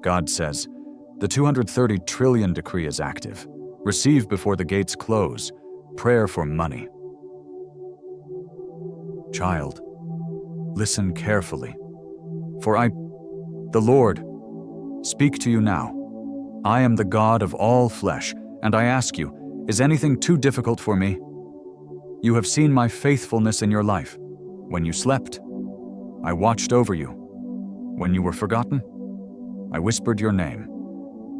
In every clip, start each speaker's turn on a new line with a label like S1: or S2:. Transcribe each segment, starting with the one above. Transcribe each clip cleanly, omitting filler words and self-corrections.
S1: God says, the 230 trillion decree is active. Receive before the gates close. Prayer for money. Child, listen carefully. For I, the Lord, speak to you now. I am the God of all flesh, and I ask you, is anything too difficult for me? You have seen my faithfulness in your life. When you slept, I watched over you. When you were forgotten, I whispered your name.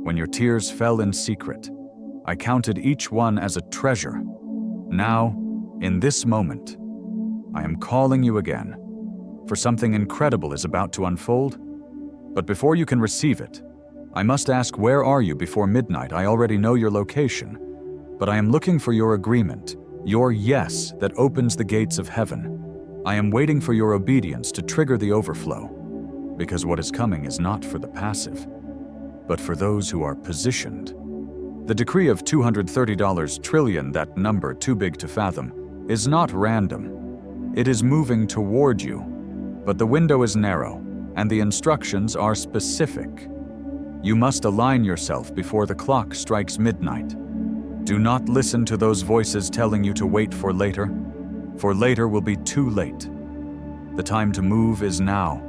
S1: When your tears fell in secret, I counted each one as a treasure. Now, in this moment, I am calling you again, for something incredible is about to unfold. But before you can receive it, I must ask, where are you before midnight? I already know your location, but I am looking for your agreement, your yes that opens the gates of heaven. I am waiting for your obedience to trigger the overflow, because what is coming is not for the passive, but for those who are positioned. The decree of $230 trillion, that number too big to fathom, is not random. It is moving toward you, but the window is narrow, and the instructions are specific. You must align yourself before the clock strikes midnight. Do not listen to those voices telling you to wait for later will be too late. The time to move is now,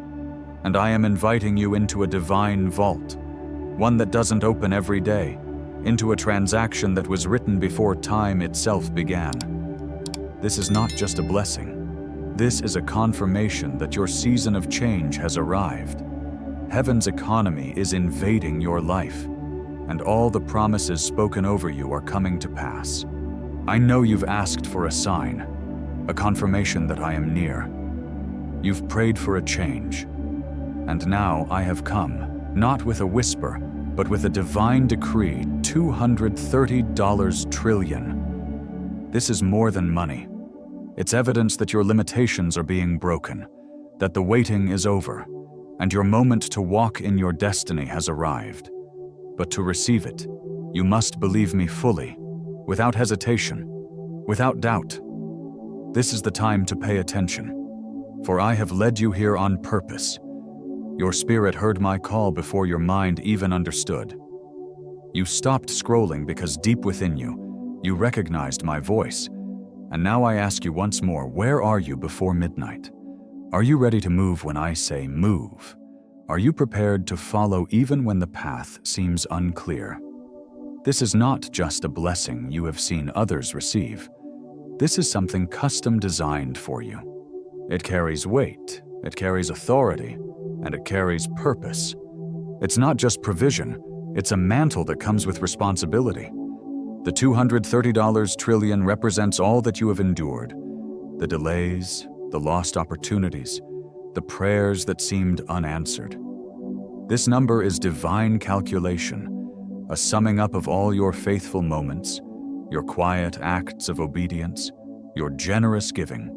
S1: and I am inviting you into a divine vault, one that doesn't open every day, into a transaction that was written before time itself began. This is not just a blessing. This is a confirmation that your season of change has arrived. Heaven's economy is invading your life, and all the promises spoken over you are coming to pass. I know you've asked for a sign, a confirmation that I am near. You've prayed for a change, and now I have come, not with a whisper, but with a divine decree, $230 trillion. This is more than money. It's evidence that your limitations are being broken, that the waiting is over, and your moment to walk in your destiny has arrived. But to receive it, you must believe me fully, without hesitation, without doubt. This is the time to pay attention, for I have led you here on purpose. Your spirit heard my call before your mind even understood. You stopped scrolling because deep within you, you recognized my voice. And now I ask you once more, where are you before midnight? Are you ready to move when I say move? Are you prepared to follow even when the path seems unclear? This is not just a blessing you have seen others receive. This is something custom designed for you. It carries weight, it carries authority, and it carries purpose. It's not just provision, it's a mantle that comes with responsibility. The $230 trillion represents all that you have endured. The delays, the lost opportunities, the prayers that seemed unanswered. This number is divine calculation, a summing up of all your faithful moments, your quiet acts of obedience, your generous giving,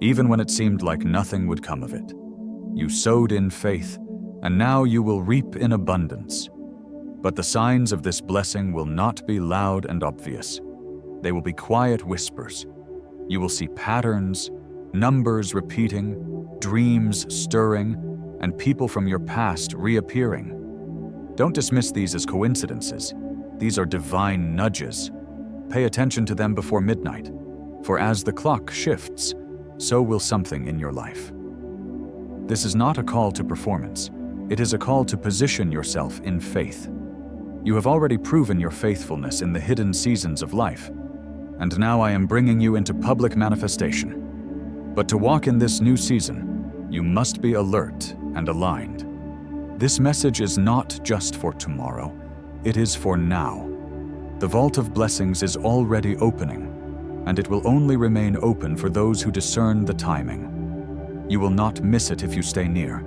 S1: even when it seemed like nothing would come of it. You sowed in faith, and now you will reap in abundance. But the signs of this blessing will not be loud and obvious. They will be quiet whispers. You will see patterns, numbers repeating, dreams stirring, and people from your past reappearing. Don't dismiss these as coincidences. These are divine nudges. Pay attention to them before midnight, for as the clock shifts, so will something in your life. This is not a call to performance. It is a call to position yourself in faith. You have already proven your faithfulness in the hidden seasons of life, and now I am bringing you into public manifestation. But to walk in this new season, you must be alert and aligned. This message is not just for tomorrow, it is for now. The vault of blessings is already opening, and it will only remain open for those who discern the timing. You will not miss it if you stay near.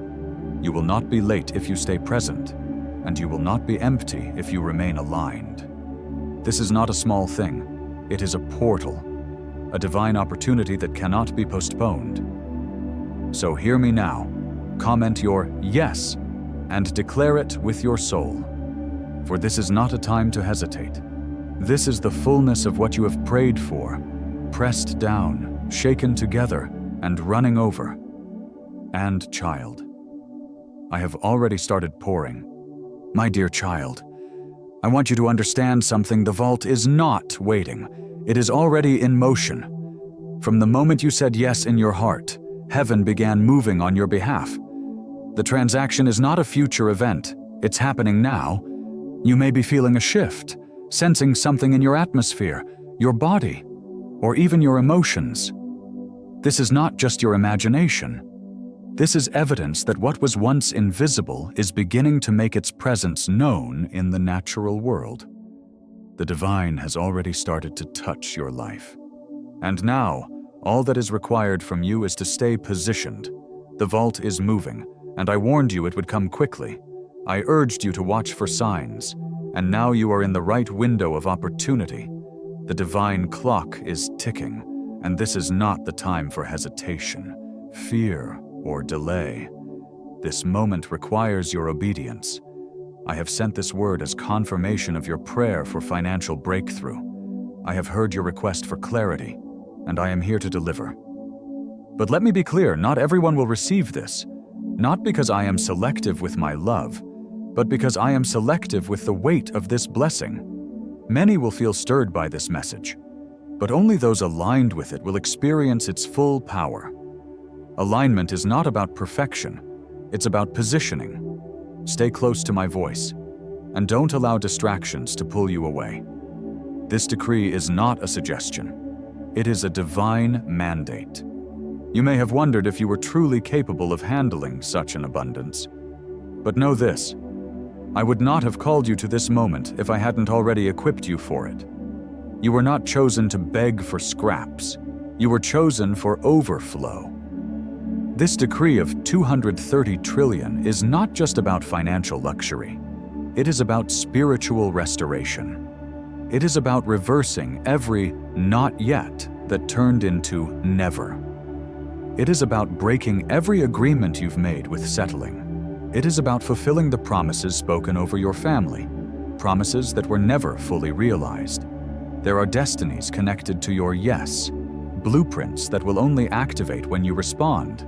S1: You will not be late if you stay present, and you will not be empty if you remain aligned. This is not a small thing. It is a portal, a divine opportunity that cannot be postponed. So hear me now. Comment your yes and declare it with your soul. For this is not a time to hesitate. This is the fullness of what you have prayed for, pressed down, shaken together, and running over. And child, I have already started pouring. My dear child, I want you to understand something. The vault is not waiting. It is already in motion. From the moment you said yes in your heart, heaven began moving on your behalf. The transaction is not a future event. It's happening now. You may be feeling a shift, sensing something in your atmosphere, your body, or even your emotions. This is not just your imagination. This is evidence that what was once invisible is beginning to make its presence known in the natural world. The divine has already started to touch your life. And now, all that is required from you is to stay positioned. The vault is moving, and I warned you it would come quickly. I urged you to watch for signs, and now you are in the right window of opportunity. The divine clock is ticking, and this is not the time for hesitation, fear, or delay. This moment requires your obedience. I have sent this word as confirmation of your prayer for financial breakthrough. I have heard your request for clarity, and I am here to deliver. But let me be clear, not everyone will receive this, not because I am selective with my love, but because I am selective with the weight of this blessing. Many will feel stirred by this message, but only those aligned with it will experience its full power. Alignment is not about perfection, it's about positioning. Stay close to my voice, and don't allow distractions to pull you away. This decree is not a suggestion. It is a divine mandate. You may have wondered if you were truly capable of handling such an abundance. But know this, I would not have called you to this moment if I hadn't already equipped you for it. You were not chosen to beg for scraps. You were chosen for overflow. This decree of 230 trillion is not just about financial luxury. It is about spiritual restoration. It is about reversing every not yet that turned into never. It is about breaking every agreement you've made with settling. It is about fulfilling the promises spoken over your family, promises that were never fully realized. There are destinies connected to your yes, blueprints that will only activate when you respond,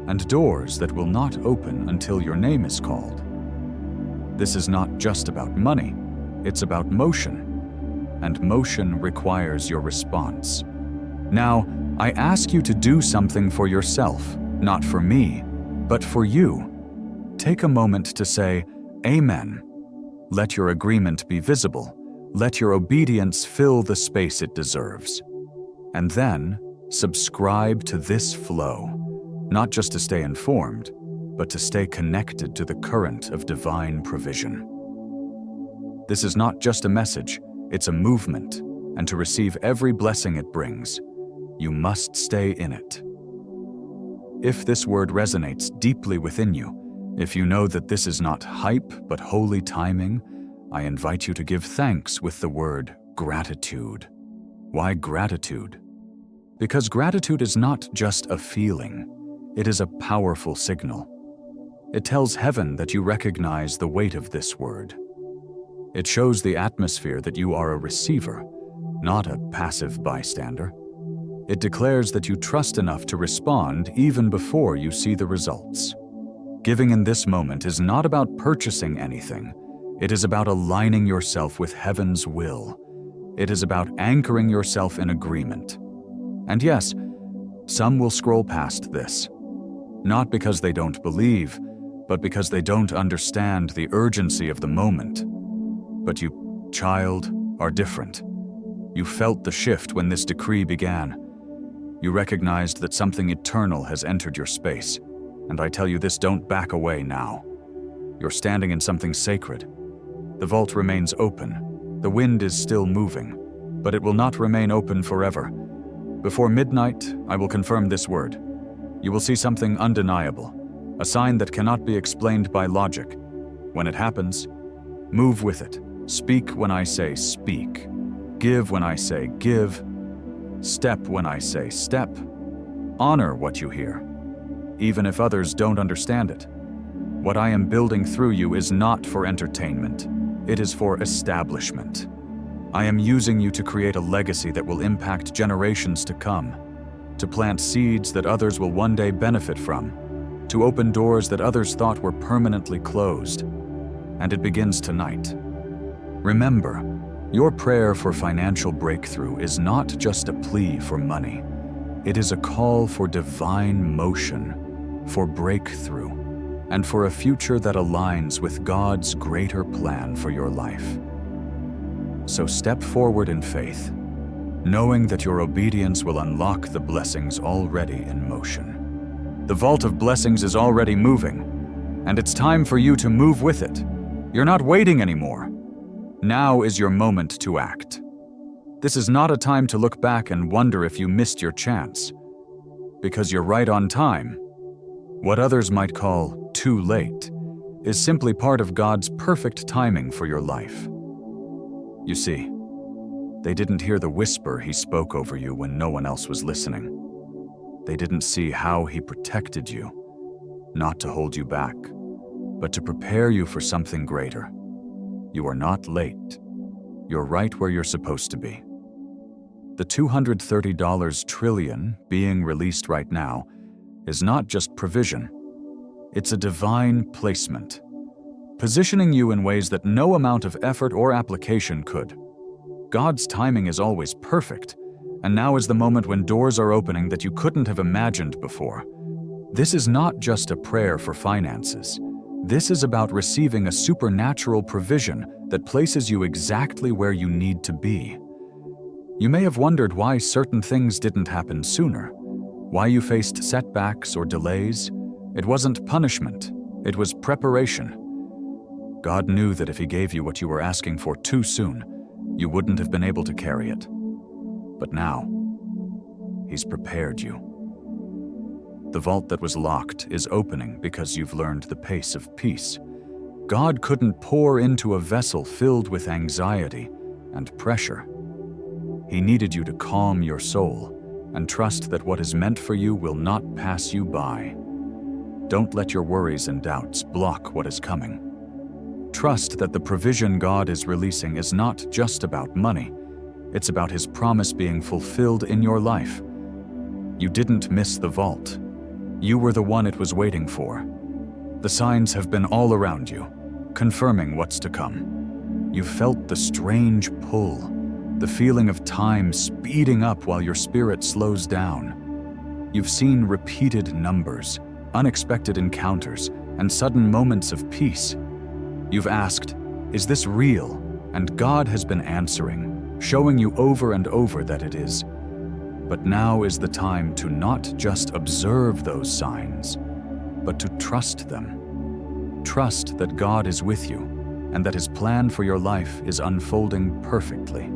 S1: and doors that will not open until your name is called. This is not just about money, it's about motion, and motion requires your response. Now, I ask you to do something for yourself, not for me, but for you. Take a moment to say, Amen. Let your agreement be visible. Let your obedience fill the space it deserves. And then, subscribe to this flow. Not just to stay informed, but to stay connected to the current of divine provision. This is not just a message, it's a movement, and to receive every blessing it brings, you must stay in it. If this word resonates deeply within you, if you know that this is not hype but holy timing, I invite you to give thanks with the word gratitude. Why gratitude? Because gratitude is not just a feeling. It is a powerful signal. It tells heaven that you recognize the weight of this word. It shows the atmosphere that you are a receiver, not a passive bystander. It declares that you trust enough to respond even before you see the results. Giving in this moment is not about purchasing anything. It is about aligning yourself with heaven's will. It is about anchoring yourself in agreement. And yes, some will scroll past this. Not because they don't believe, but because they don't understand the urgency of the moment. But you, child, are different. You felt the shift when this decree began. You recognized that something eternal has entered your space. And I tell you this, don't back away now. You're standing in something sacred. The vault remains open. The wind is still moving, but it will not remain open forever. Before midnight, I will confirm this word. You will see something undeniable, a sign that cannot be explained by logic. When it happens, move with it. Speak when I say speak. Give when I say give. Step when I say step. Honor what you hear, even if others don't understand it. What I am building through you is not for entertainment. It is for establishment. I am using you to create a legacy that will impact generations to come, to plant seeds that others will one day benefit from, to open doors that others thought were permanently closed. and it begins tonight. Remember, your prayer for financial breakthrough is not just a plea for money. It is a call for divine motion, for breakthrough, and for a future that aligns with God's greater plan for your life. So step forward in faith, knowing that your obedience will unlock the blessings already in motion. The vault of blessings is already moving, and it's time for you to move with it. You're not waiting anymore. Now is your moment to act. This is not a time to look back and wonder if you missed your chance, because you're right on time. What others might call too late is simply part of God's perfect timing for your life. You see, they didn't hear the whisper He spoke over you when no one else was listening. They didn't see how He protected you, not to hold you back, but to prepare you for something greater. You are not late. You're right where you're supposed to be. The $230 trillion being released right now is not just provision. It's a divine placement, positioning you in ways that no amount of effort or application could. God's timing is always perfect, and now is the moment when doors are opening that you couldn't have imagined before. This is not just a prayer for finances. This is about receiving a supernatural provision that places you exactly where you need to be. You may have wondered why certain things didn't happen sooner, why you faced setbacks or delays. It wasn't punishment, it was preparation. God knew that if He gave you what you were asking for too soon, you wouldn't have been able to carry it. But now, He's prepared you. The vault that was locked is opening because you've learned the pace of peace. God couldn't pour into a vessel filled with anxiety and pressure. He needed you to calm your soul and trust that what is meant for you will not pass you by. Don't let your worries and doubts block what is coming. Trust that the provision God is releasing is not just about money. It's about His promise being fulfilled in your life. You didn't miss the vault. You were the one it was waiting for. The signs have been all around you, confirming what's to come. You've felt the strange pull, the feeling of time speeding up while your spirit slows down. You've seen repeated numbers, unexpected encounters, and sudden moments of peace. You've asked, "Is this real?" And God has been answering, showing you over and over that it is. But now is the time to not just observe those signs, but to trust them. Trust that God is with you and that His plan for your life is unfolding perfectly.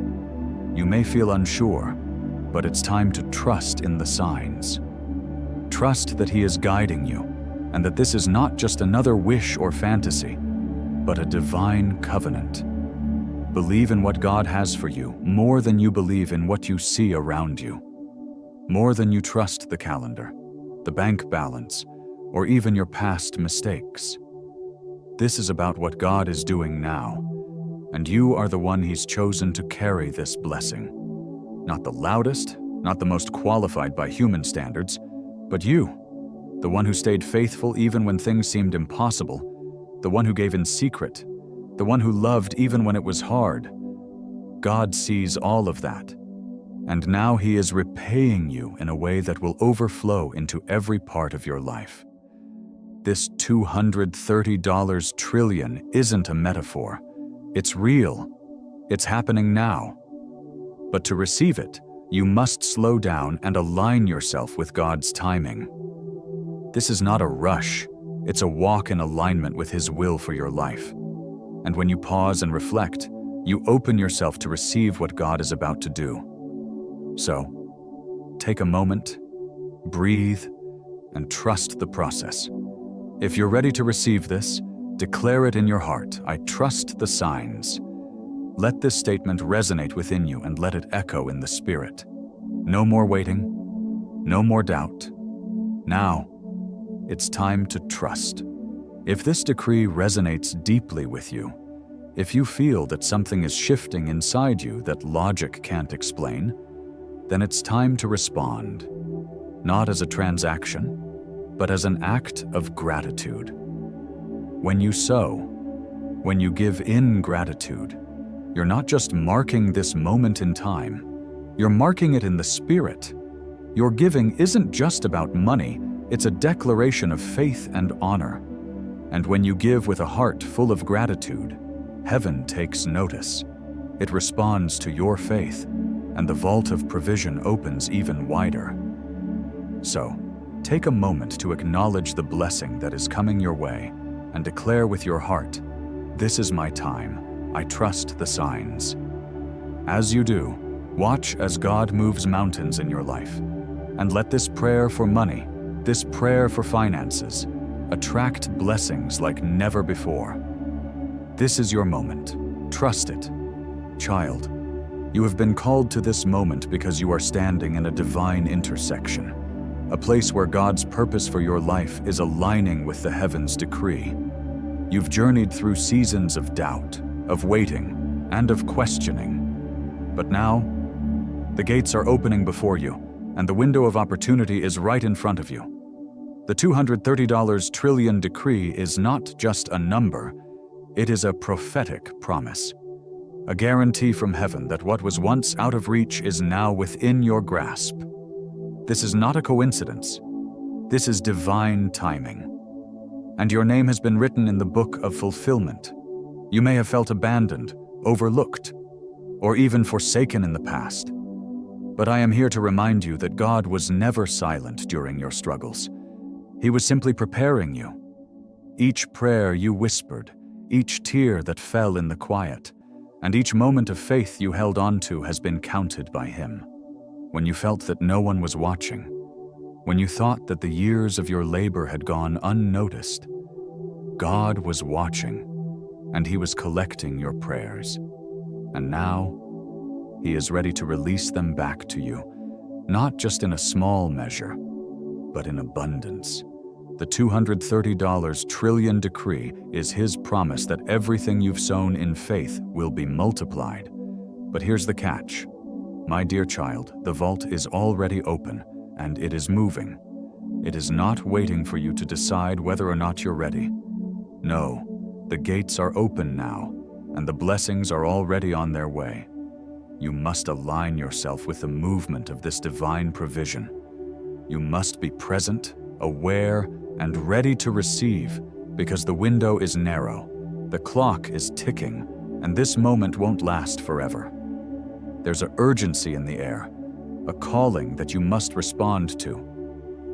S1: You may feel unsure, but it's time to trust in the signs. Trust that He is guiding you and that this is not just another wish or fantasy, but a divine covenant. Believe in what God has for you more than you believe in what you see around you. More than you trust the calendar, the bank balance, or even your past mistakes. This is about what God is doing now, and you are the one He's chosen to carry this blessing. Not the loudest, not the most qualified by human standards, but you, the one who stayed faithful even when things seemed impossible, the one who gave in secret, the one who loved even when it was hard. God sees all of that. And now He is repaying you in a way that will overflow into every part of your life. This $230 trillion isn't a metaphor. It's real. It's happening now. But to receive it, you must slow down and align yourself with God's timing. This is not a rush. It's a walk in alignment with His will for your life. And when you pause and reflect, you open yourself to receive what God is about to do. So, take a moment, breathe, and trust the process. If you're ready to receive this, declare it in your heart, "I trust the signs." Let this statement resonate within you and let it echo in the spirit. No more waiting, no more doubt. Now, it's time to trust. If this decree resonates deeply with you, if you feel that something is shifting inside you that logic can't explain, then it's time to respond, not as a transaction, but as an act of gratitude. When you sow, When you give in gratitude, you're not just marking this moment in time, you're marking it in the spirit. Your giving isn't just about money, it's a declaration of faith and honor. And when you give with a heart full of gratitude, heaven takes notice. It responds to your faith, and the vault of provision opens even wider. So, take a moment to acknowledge the blessing that is coming your way and declare with your heart, "This is my time. I trust the signs." As you do, watch as God moves mountains in your life, and let this prayer for money, this prayer for finances, attract blessings like never before. This is your moment. Trust it. Child, you have been called to this moment because you are standing in a divine intersection, a place where God's purpose for your life is aligning with the heavens' decree. You've journeyed through seasons of doubt, of waiting, and of questioning. But now, the gates are opening before you, and the window of opportunity is right in front of you. The $230 trillion decree is not just a number, it is a prophetic promise. A guarantee from heaven that what was once out of reach is now within your grasp. This is not a coincidence. This is divine timing. And your name has been written in the book of fulfillment. You may have felt abandoned, overlooked, or even forsaken in the past. But I am here to remind you that God was never silent during your struggles. He was simply preparing you. Each prayer you whispered, each tear that fell in the quiet, and each moment of faith you held on to has been counted by Him. When you felt that no one was watching, when you thought that the years of your labor had gone unnoticed, God was watching, and He was collecting your prayers. And now, He is ready to release them back to you, not just in a small measure, but in abundance. The $230 trillion decree is His promise that everything you've sown in faith will be multiplied. But here's the catch. My dear child, the vault is already open, and it is moving. It is not waiting for you to decide whether or not you're ready. No, the gates are open now, and the blessings are already on their way. You must align yourself with the movement of this divine provision. You must be present, aware, and ready to receive, because the window is narrow, the clock is ticking, and this moment won't last forever. There's an urgency in the air, a calling that you must respond to.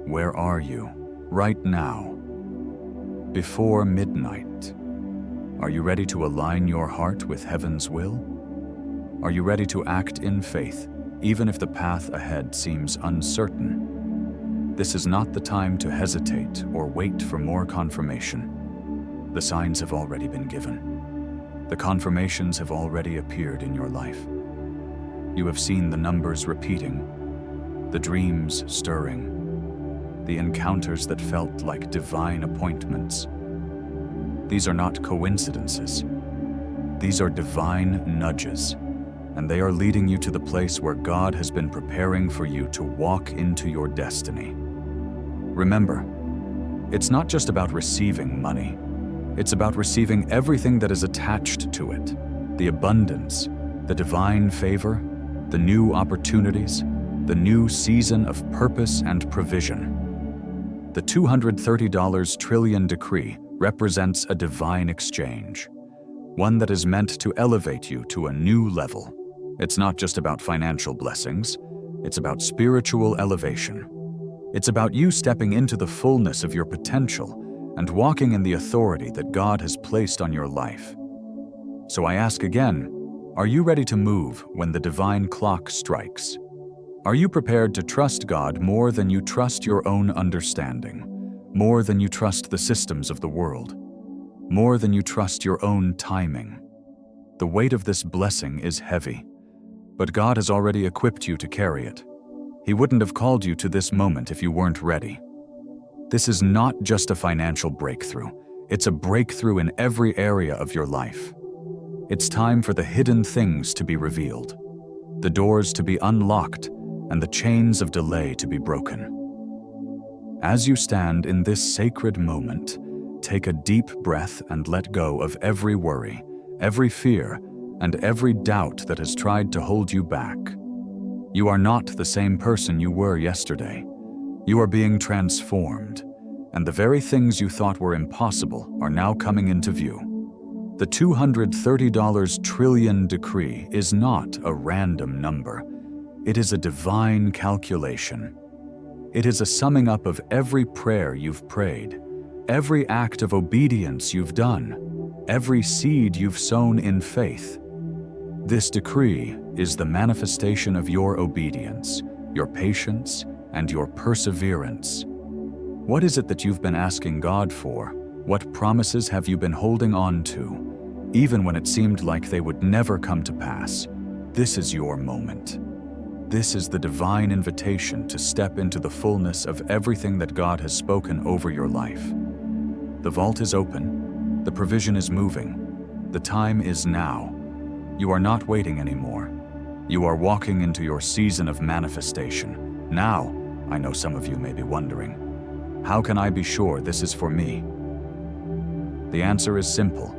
S1: Where are you, right now? Before midnight. Are you ready to align your heart with heaven's will? Are you ready to act in faith, even if the path ahead seems uncertain? This is not the time to hesitate or wait for more confirmation. The signs have already been given. The confirmations have already appeared in your life. You have seen the numbers repeating, the dreams stirring, the encounters that felt like divine appointments. These are not coincidences. These are divine nudges, and they are leading you to the place where God has been preparing for you to walk into your destiny. Remember, it's not just about receiving money. It's about receiving everything that is attached to it, the abundance, the divine favor, the new opportunities, the new season of purpose and provision. The $230 trillion decree represents a divine exchange, one that is meant to elevate you to a new level. It's not just about financial blessings, it's about spiritual elevation. It's about you stepping into the fullness of your potential and walking in the authority that God has placed on your life. So I ask again, are you ready to move when the divine clock strikes? Are you prepared to trust God more than you trust your own understanding, more than you trust the systems of the world, more than you trust your own timing? The weight of this blessing is heavy, but God has already equipped you to carry it. He wouldn't have called you to this moment if you weren't ready. This is not just a financial breakthrough. It's a breakthrough in every area of your life. It's time for the hidden things to be revealed, the doors to be unlocked, and the chains of delay to be broken. As you stand in this sacred moment, take a deep breath and let go of every worry, every fear, and every doubt that has tried to hold you back. You are not the same person you were yesterday. You are being transformed, and the very things you thought were impossible are now coming into view. The $230 trillion decree is not a random number. It is a divine calculation. It is a summing up of every prayer you've prayed, every act of obedience you've done, every seed you've sown in faith. This decree is the manifestation of your obedience, your patience, and your perseverance. What is it that you've been asking God for? What promises have you been holding on to, even when it seemed like they would never come to pass? This is your moment. This is the divine invitation to step into the fullness of everything that God has spoken over your life. The vault is open. The provision is moving. The time is now. You are not waiting anymore. You are walking into your season of manifestation. Now, I know some of you may be wondering, how can I be sure this is for me? The answer is simple.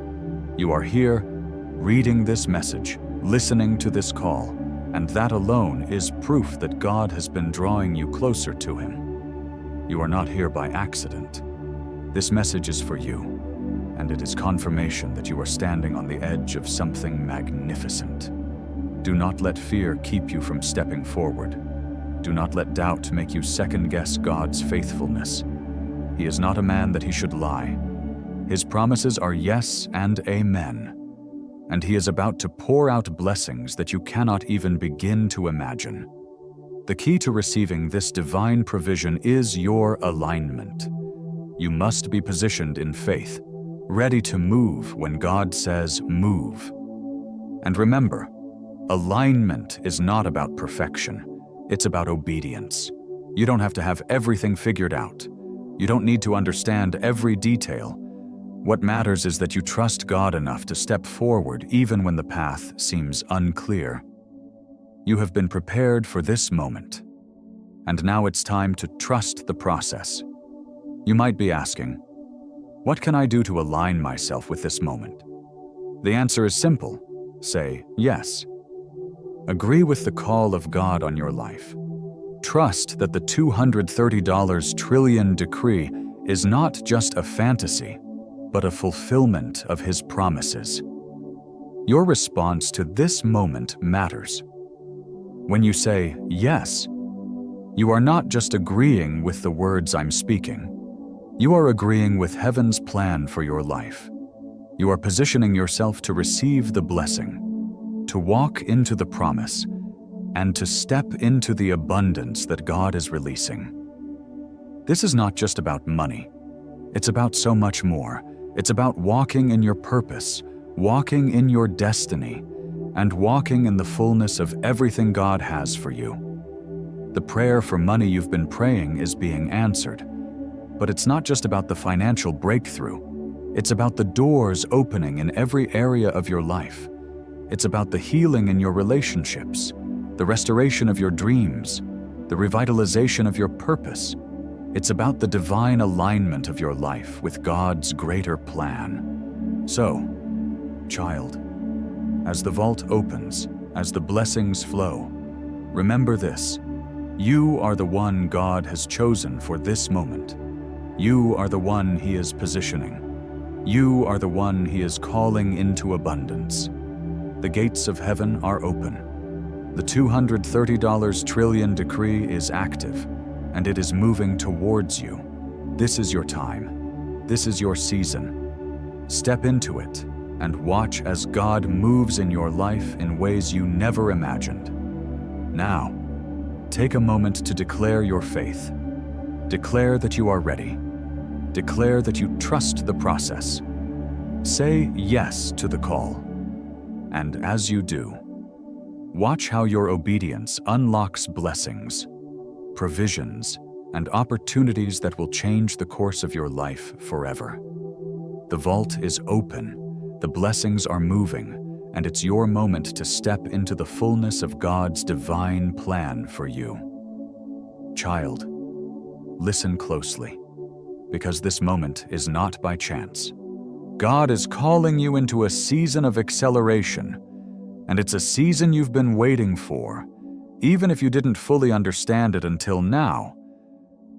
S1: You are here, reading this message, listening to this call, and that alone is proof that God has been drawing you closer to Him. You are not here by accident. This message is for you, and it is confirmation that you are standing on the edge of something magnificent. Do not let fear keep you from stepping forward. Do not let doubt make you second-guess God's faithfulness. He is not a man that he should lie. His promises are yes and amen. And He is about to pour out blessings that you cannot even begin to imagine. The key to receiving this divine provision is your alignment. You must be positioned in faith, ready to move when God says move. And remember, alignment is not about perfection. It's about obedience. You don't have to have everything figured out. You don't need to understand every detail. What matters is that you trust God enough to step forward even when the path seems unclear. You have been prepared for this moment, and now it's time to trust the process. You might be asking, what can I do to align myself with this moment? The answer is simple. Say yes. Agree with the call of God on your life. Trust that the $230 trillion decree is not just a fantasy, but a fulfillment of His promises. Your response to this moment matters. When you say yes, you are not just agreeing with the words I'm speaking. You are agreeing with heaven's plan for your life. You are positioning yourself to receive the blessing, to walk into the promise, and to step into the abundance that God is releasing. This is not just about money. It's about so much more. It's about walking in your purpose, walking in your destiny, and walking in the fullness of everything God has for you. The prayer for money you've been praying is being answered. But it's not just about the financial breakthrough. It's about the doors opening in every area of your life. It's about the healing in your relationships, the restoration of your dreams, the revitalization of your purpose. It's about the divine alignment of your life with God's greater plan. So, child, as the vault opens, as the blessings flow, remember this: you are the one God has chosen for this moment. You are the one He is positioning. You are the one He is calling into abundance. The gates of heaven are open. The $230 trillion decree is active, and it is moving towards you. This is your time. This is your season. Step into it and watch as God moves in your life in ways you never imagined. Now, take a moment to declare your faith. Declare that you are ready. Declare that you trust the process. Say yes to the call. And as you do, watch how your obedience unlocks blessings, provisions, and opportunities that will change the course of your life forever. The vault is open, the blessings are moving, and it's your moment to step into the fullness of God's divine plan for you. Child, listen closely. because this moment is not by chance. God is calling you into a season of acceleration, and it's a season you've been waiting for, even if you didn't fully understand it until now.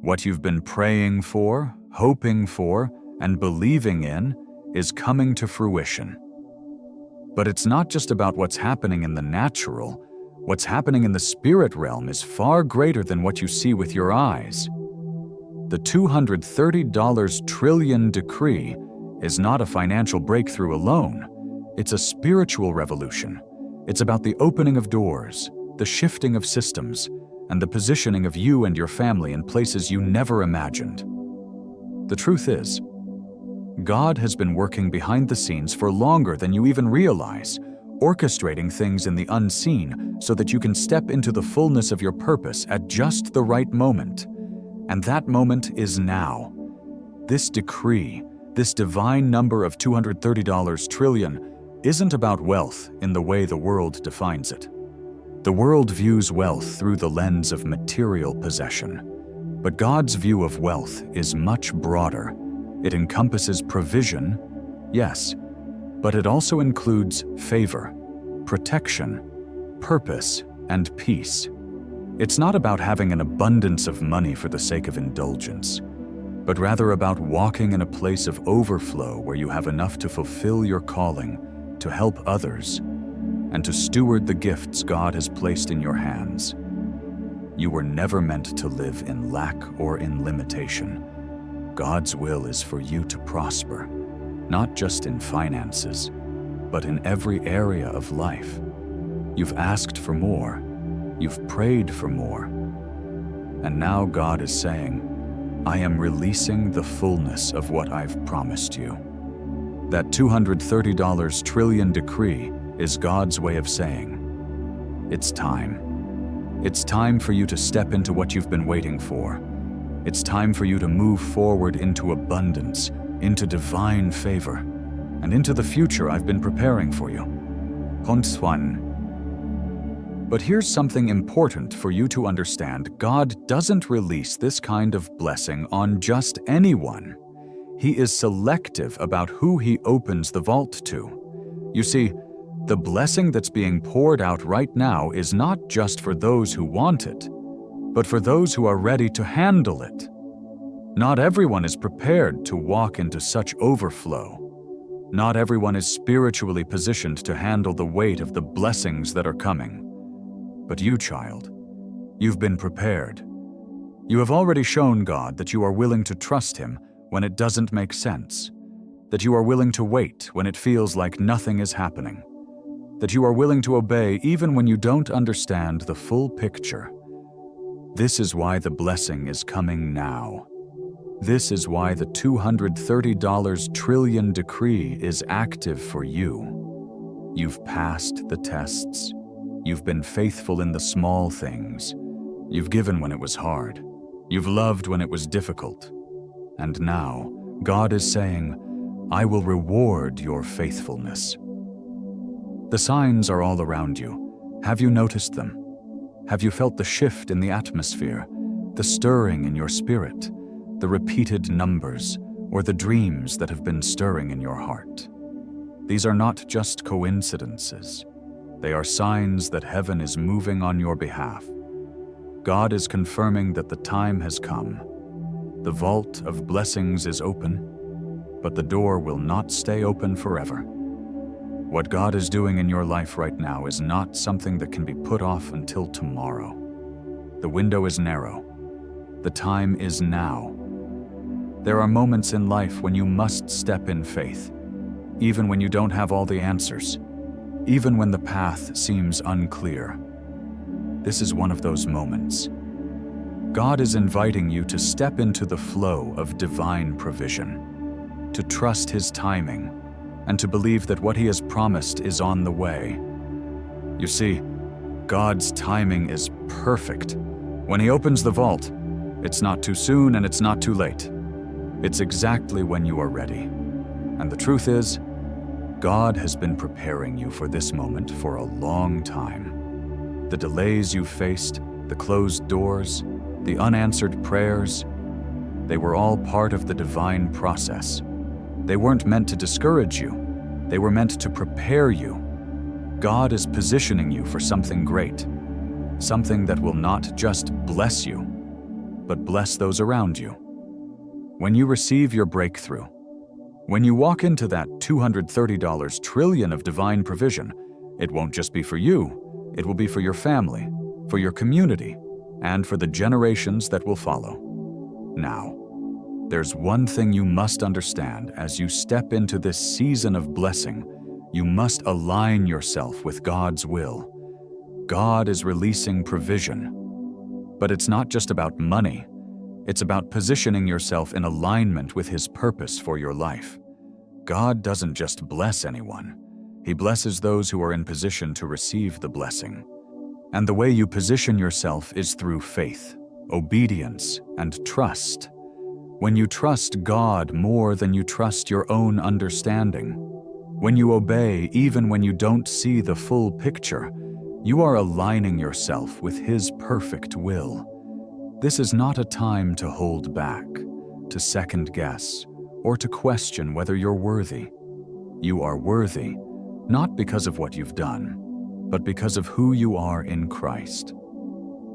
S1: What you've been praying for, hoping for, and believing in is coming to fruition. But it's not just about what's happening in the natural. What's happening in the spirit realm is far greater than what you see with your eyes. The $230 trillion decree is not a financial breakthrough alone. It's a spiritual revolution. It's about the opening of doors, the shifting of systems, and the positioning of you and your family in places you never imagined. The truth is, God has been working behind the scenes for longer than you even realize, orchestrating things in the unseen so that you can step into the fullness of your purpose at just the right moment. And that moment is now. This decree, this divine number of $230 trillion, isn't about wealth in the way the world defines it. The world views wealth through the lens of material possession. But God's view of wealth is much broader. It encompasses provision, yes, but it also includes favor, protection, purpose, and peace. It's not about having an abundance of money for the sake of indulgence, but rather about walking in a place of overflow where you have enough to fulfill your calling, to help others, and to steward the gifts God has placed in your hands. You were never meant to live in lack or in limitation. God's will is for you to prosper, not just in finances, but in every area of life. You've asked for more. You've prayed for more. And now God is saying, I am releasing the fullness of what I've promised you. That $230 trillion decree is God's way of saying, it's time. It's time for you to step into what you've been waiting for. It's time for you to move forward into abundance, into divine favor, and into the future I've been preparing for you. But here's something important for you to understand. God doesn't release this kind of blessing on just anyone. He is selective about who He opens the vault to. You see, the blessing that's being poured out right now is not just for those who want it, but for those who are ready to handle it. Not everyone is prepared to walk into such overflow. Not everyone is spiritually positioned to handle the weight of the blessings that are coming. But you, child, you've been prepared. You have already shown God that you are willing to trust Him when it doesn't make sense, that you are willing to wait when it feels like nothing is happening, that you are willing to obey even when you don't understand the full picture. This is why the blessing is coming now. This is why the $230 trillion decree is active for you. You've passed the tests. You've been faithful in the small things. You've given when it was hard. You've loved when it was difficult. And now, God is saying, I will reward your faithfulness. The signs are all around you. Have you noticed them? Have you felt the shift in the atmosphere, the stirring in your spirit, the repeated numbers, or the dreams that have been stirring in your heart? These are not just coincidences. They are signs that heaven is moving on your behalf. God is confirming that the time has come. The vault of blessings is open, but the door will not stay open forever. What God is doing in your life right now is not something that can be put off until tomorrow. The window is narrow. The time is now. There are moments in life when you must step in faith, even when you don't have all the answers, even when the path seems unclear. This is one of those moments. God is inviting you to step into the flow of divine provision, to trust His timing, and to believe that what He has promised is on the way. You see, God's timing is perfect. When He opens the vault, it's not too soon and it's not too late. It's exactly when you are ready. And the truth is, God has been preparing you for this moment for a long time. The delays you've faced, the closed doors, the unanswered prayers, They were all part of the divine process. They weren't meant to discourage you. They were meant to prepare you. God is positioning you for something great, something that will not just bless you, but bless those around you. When you receive your breakthrough, when you walk into that $230 trillion of divine provision, it won't just be for you, it will be for your family, for your community, and for the generations that will follow. Now, there's one thing you must understand as you step into this season of blessing. You must align yourself with God's will. God is releasing provision. But it's not just about money. It's about positioning yourself in alignment with His purpose for your life. God doesn't just bless anyone. He blesses those who are in position to receive the blessing. And the way you position yourself is through faith, obedience, and trust. When you trust God more than you trust your own understanding, when you obey even when you don't see the full picture, you are aligning yourself with His perfect will. This is not a time to hold back, to second guess, or to question whether you're worthy. You are worthy, not because of what you've done, but because of who you are in Christ.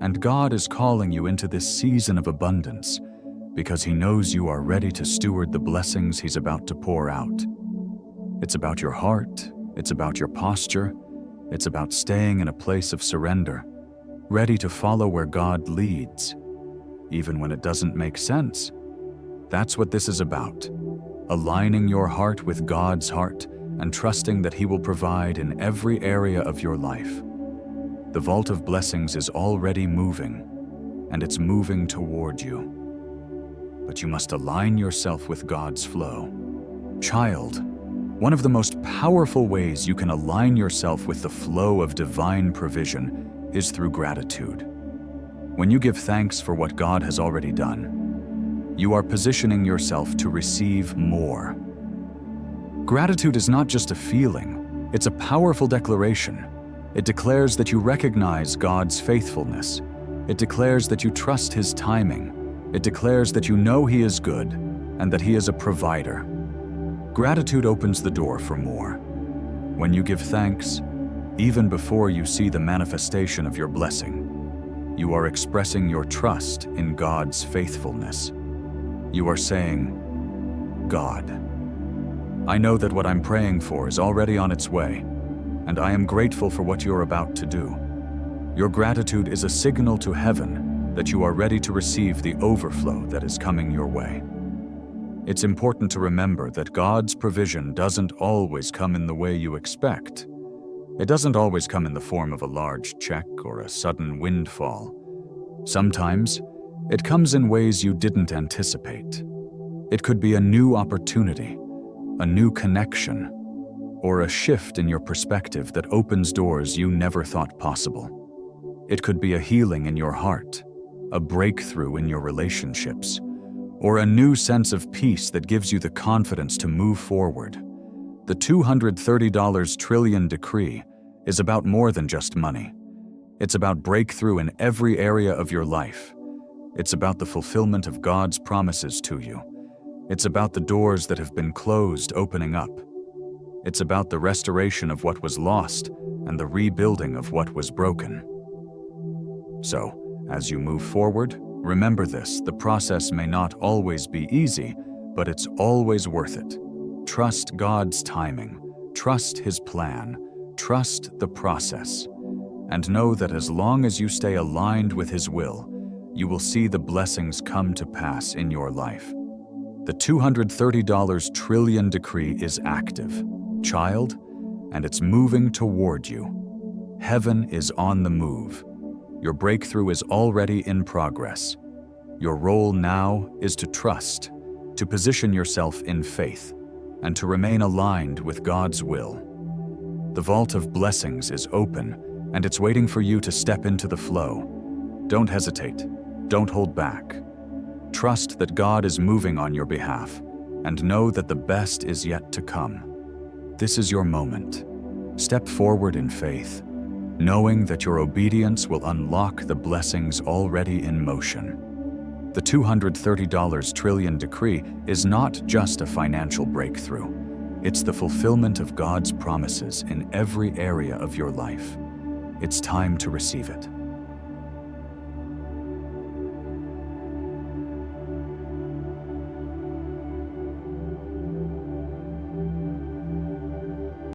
S1: And God is calling you into this season of abundance because He knows you are ready to steward the blessings He's about to pour out. It's about your heart, it's about your posture, it's about staying in a place of surrender, ready to follow where God leads, even when it doesn't make sense. That's what this is about, aligning your heart with God's heart and trusting that He will provide in every area of your life. The vault of blessings is already moving, and it's moving toward you. But you must align yourself with God's flow. Child, one of the most powerful ways you can align yourself with the flow of divine provision is through gratitude. When you give thanks for what God has already done, you are positioning yourself to receive more. Gratitude is not just a feeling, it's a powerful declaration. It declares that you recognize God's faithfulness. It declares that you trust His timing. It declares that you know He is good and that He is a provider. Gratitude opens the door for more. When you give thanks, even before you see the manifestation of your blessing, you are expressing your trust in God's faithfulness. You are saying, God, I know that what I'm praying for is already on its way, and I am grateful for what you're about to do. Your gratitude is a signal to heaven that you are ready to receive the overflow that is coming your way. It's important to remember that God's provision doesn't always come in the way you expect. It doesn't always come in the form of a large check or a sudden windfall. Sometimes, it comes in ways you didn't anticipate. It could be a new opportunity, a new connection, or a shift in your perspective that opens doors you never thought possible. It could be a healing in your heart, a breakthrough in your relationships, or a new sense of peace that gives you the confidence to move forward. The $230 trillion decree is about more than just money. It's about breakthrough in every area of your life. It's about the fulfillment of God's promises to you. It's about the doors that have been closed opening up. It's about the restoration of what was lost and the rebuilding of what was broken. So, as you move forward, remember this: the process may not always be easy, but it's always worth it. Trust God's timing, trust His plan, trust the process, and know that as long as you stay aligned with His will, you will see the blessings come to pass in your life. The $230 trillion decree is active, child, and it's moving toward you. Heaven is on the move. Your breakthrough is already in progress. Your role now is to trust, to position yourself in faith, and to remain aligned with God's will. The vault of blessings is open, and it's waiting for you to step into the flow. Don't hesitate. Don't hold back. Trust that God is moving on your behalf, and know that the best is yet to come. This is your moment. Step forward in faith, knowing that your obedience will unlock the blessings already in motion. The $230 trillion decree is not just a financial breakthrough. It's the fulfillment of God's promises in every area of your life. It's time to receive it.